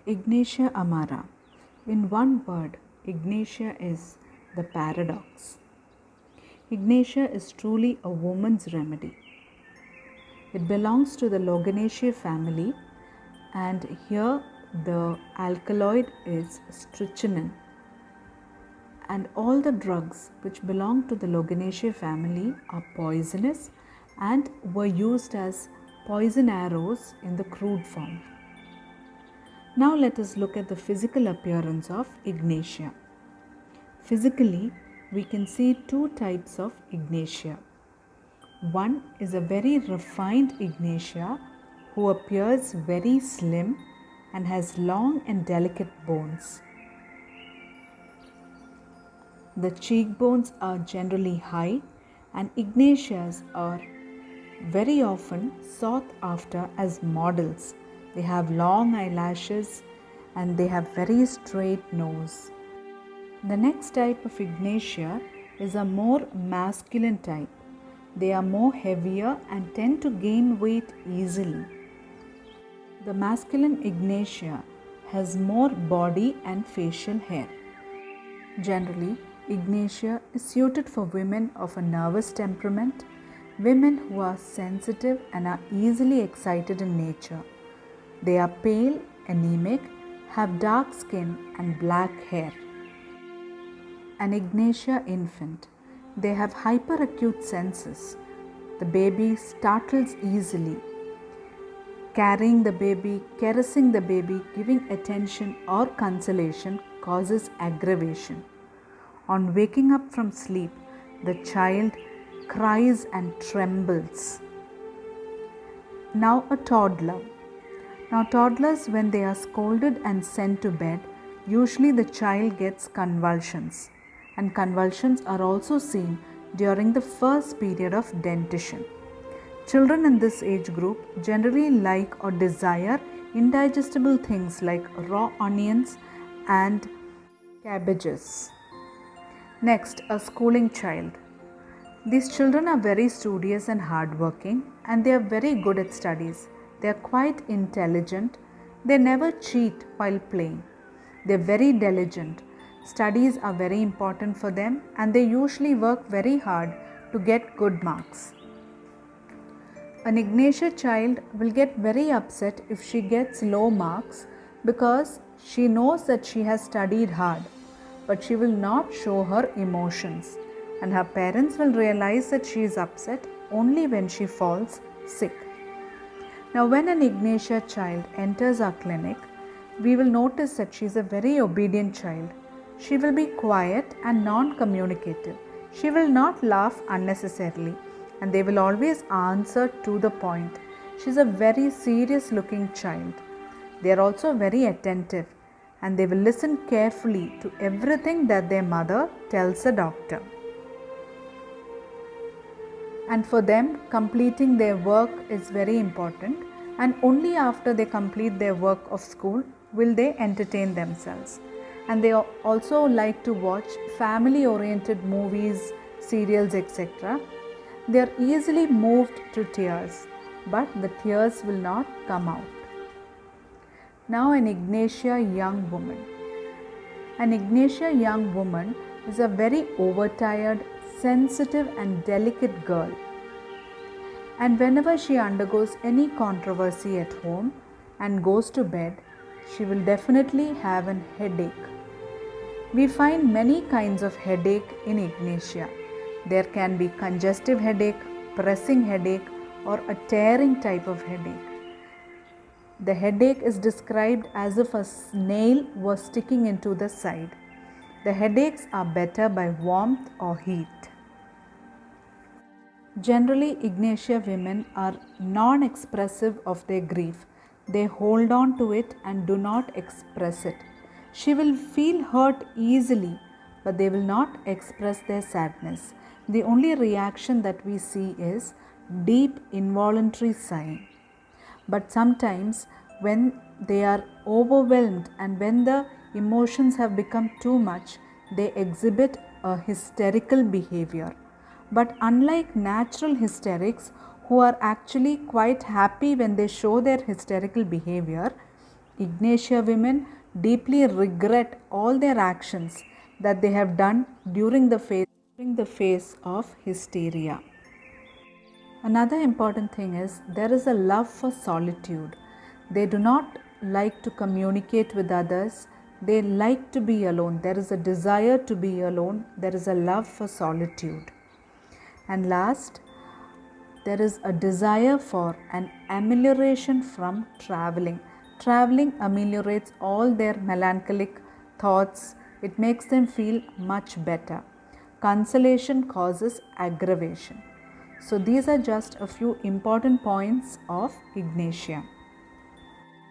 Ignatia Amara. In one word, Ignatia is the paradox. Ignatia is truly a woman's remedy. It belongs to the Loganaceae family, and here the alkaloid is strychnine. And all the drugs which belong to the Loganaceae family are poisonous and were used as poison arrows in the crude form. Now let us look at the physical appearance of Ignatia. Physically, we can see two types of Ignatia. One is a very refined Ignatia who appears very slim and has long and delicate bones. The cheekbones are generally high, and Ignatias are very often sought after as models. They have long eyelashes and they have very straight nose. The next type of Ignatia is a more masculine type. They are more heavier and tend to gain weight easily. The masculine Ignatia has more body and facial hair. Generally, Ignatia is suited for women of a nervous temperament, women who are sensitive and are easily excited in nature. They are pale, anemic, have dark skin and black hair. An Ignatia infant. They have hyperacute senses. The baby startles easily. Carrying the baby, caressing the baby, giving attention or consolation causes aggravation. On waking up from sleep, the child cries and trembles. Now a toddler. Now toddlers, when they are scolded and sent to bed, usually the child gets convulsions, and convulsions are also seen during the first period of dentition. Children in this age group generally like or desire indigestible things like raw onions and cabbages. Next, a schooling child. These children are very studious and hardworking, and they are very good at studies. They are quite intelligent. They never cheat while playing. They are very diligent. Studies are very important for them, and they usually work very hard to get good marks. An Ignatia child will get very upset if she gets low marks because she knows that she has studied hard, but she will not show her emotions, and her parents will realize that she is upset only when she falls sick. Now, when an Ignatia child enters our clinic, we will notice that she is a very obedient child. She will be quiet and non-communicative. She will not laugh unnecessarily, and they will always answer to the point. She is a very serious looking child. They are also very attentive, and they will listen carefully to everything that their mother tells the doctor. And for them, completing their work is very important, and only after they complete their work of school will they entertain themselves. And they also like to watch family oriented movies, serials, etc. They are easily moved to tears, but the tears will not come out. Now, an Ignatia young woman. An Ignatia young woman is a very overtired, sensitive and delicate girl. And whenever she undergoes any controversy at home and goes to bed, she will definitely have an headache. We find many kinds of headache in Ignatia. There can be congestive headache, pressing headache, or a tearing type of headache. The headache is described as if a nail was sticking into the side. The headaches are better by warmth or heat. Generally, Ignatia women are non-expressive of their grief. They hold on to it and do not express it. She will feel hurt easily, but they will not express their sadness. The only reaction that we see is deep involuntary sighing. But sometimes when they are overwhelmed and when the emotions have become too much, they exhibit a hysterical behavior. But unlike natural hysterics who are actually quite happy when they show their hysterical behavior, Ignatia women deeply regret all their actions that they have done during the phase of hysteria. Another important thing is there is a love for solitude. They do not like to communicate with others. They like to be alone. There is a desire to be alone. There is a love for solitude. And last, there is a desire for an amelioration from traveling. Traveling ameliorates all their melancholic thoughts. It makes them feel much better. Consolation causes aggravation. So these are just a few important points of Ignatia.